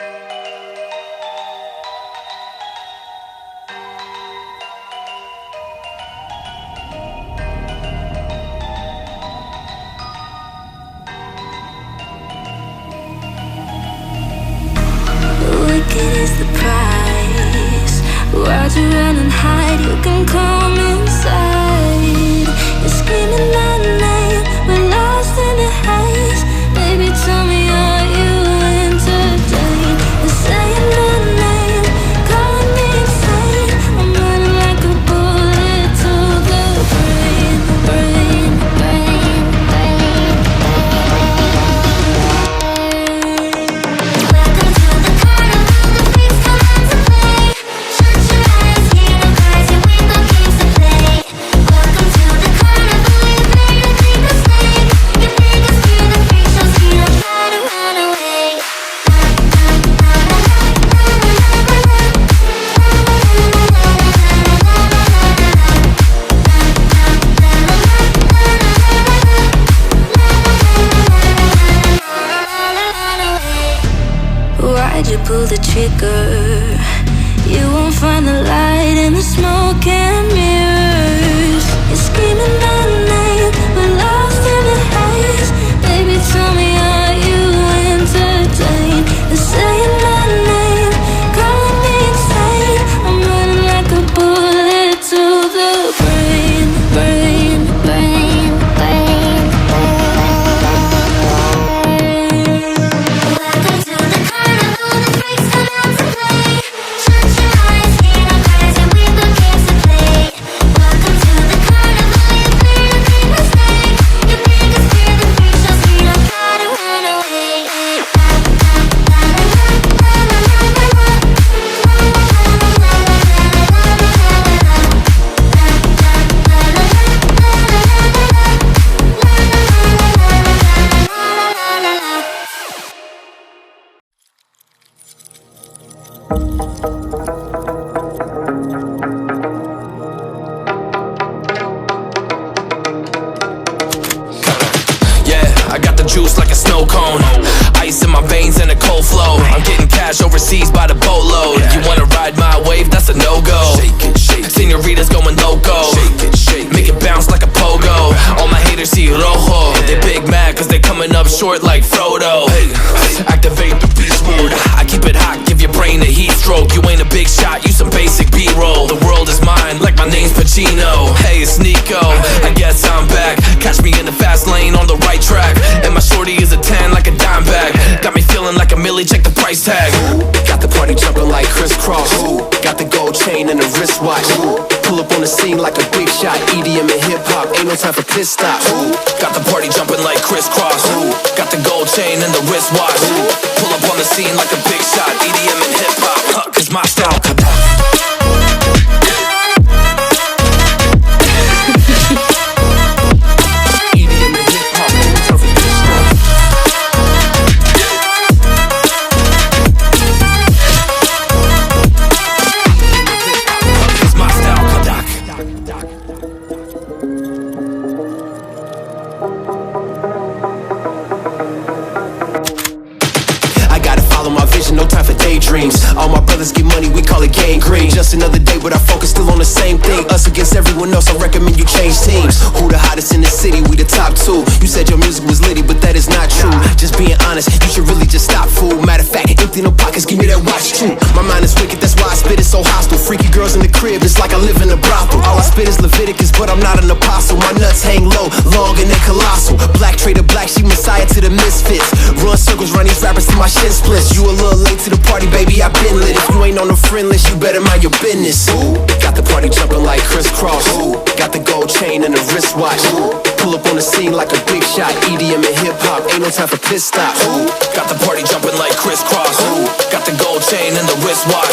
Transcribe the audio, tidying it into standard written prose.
Wicked is the price. Why'd you run and hide? You can come inside. You're screaming my name. We're lost in the haze. Baby, tell me, are you entertained? You're saying my name, calling me insane. I'm running like a bullet to the brain, brain, brain, brain. Welcome to the carnival, the freaks come out to play. Shut your eyes, hear the cries, and we got games to play. Welcome to the carnival, you made a big mistake. You make us fear the freak shows, we don't try to run away. Why'd you pull the trigger? You won't find the light in the smoke and mirrors. You're screaming my name, we're lost in the haze. Baby, tell me, are you entertained? You're saying my name, calling me insane. I'm running like a bullet to the brain, brain, brain, brain, Welcome to the carnival, the freaks come out to play. Shut your eyes, hear the cries, and we got games to play. Welcome to the carnival, you made a big mistake. You make us fear the freak shows, we don't try to run away. Yeah, I got the juice like a snow cone. Ice in my veins and a cold flow. I'm getting cash overseas by the boatload. You wanna ride my wave? That's a no-go. Señoritas going loco. Make it bounce like a pogo. All my haters see rojo. They big mad cause they coming up short like Frodo. Activate the beast mode. I keep it hot, give your brain a heat stroke. You ain't a big shot, you some basic B-roll. The world is mine like my name's Pacino. Hey, it's Nico, I guess I'm back. Catch me in the fast lane on the right track. And my shorty is a 10 like a dime bag. Got me feeling like a milli, check the price tag. Got the party jumping like crisscross. Got the gold chain and the wristwatch. Pull up on the scene like a big shot. EDM and hip hop, ain't no time for pit stops. Got the party jumping like crisscross. Got the gold chain and the wristwatch. Pull up on the scene like a big shot. EDM and hip hop, cause my style. EDM and hip hop, ain't no time for pit stops. Cause my style, Kadak. I gotta follow my vision, no time for daydreams. All my brothers get money, we call it gang green. Just another day, but our focus still on the same thing. Us against everyone else, I recommend you change teams. Who the hottest in the city? We the top two. You said your music was litty, but that is not true. Just being honest, you should really just stop, fool. Matter of fact, empty no pockets, give me that watch too. My mind is wicked, that's why I spit it so hostile. Freaky girls in the crib, it's like I live in a brothel. All I spit is Leviticus, but I'm not an apostle. My nuts hang low, long and they colossal. Black trader black, she messiah to the misfits. Run circles, run these rappers till my shit splits. You a little late to the party, baby, I been lit. If you ain't on the friend list, you better mind your business. Got the party jumping like crisscross. Got the gold chain and the wristwatch. Pull up on the scene like a big shot. EDM and hip hop, ain't no time for pit stops. Got the party jumping like crisscross. Got the gold chain and the wristwatch.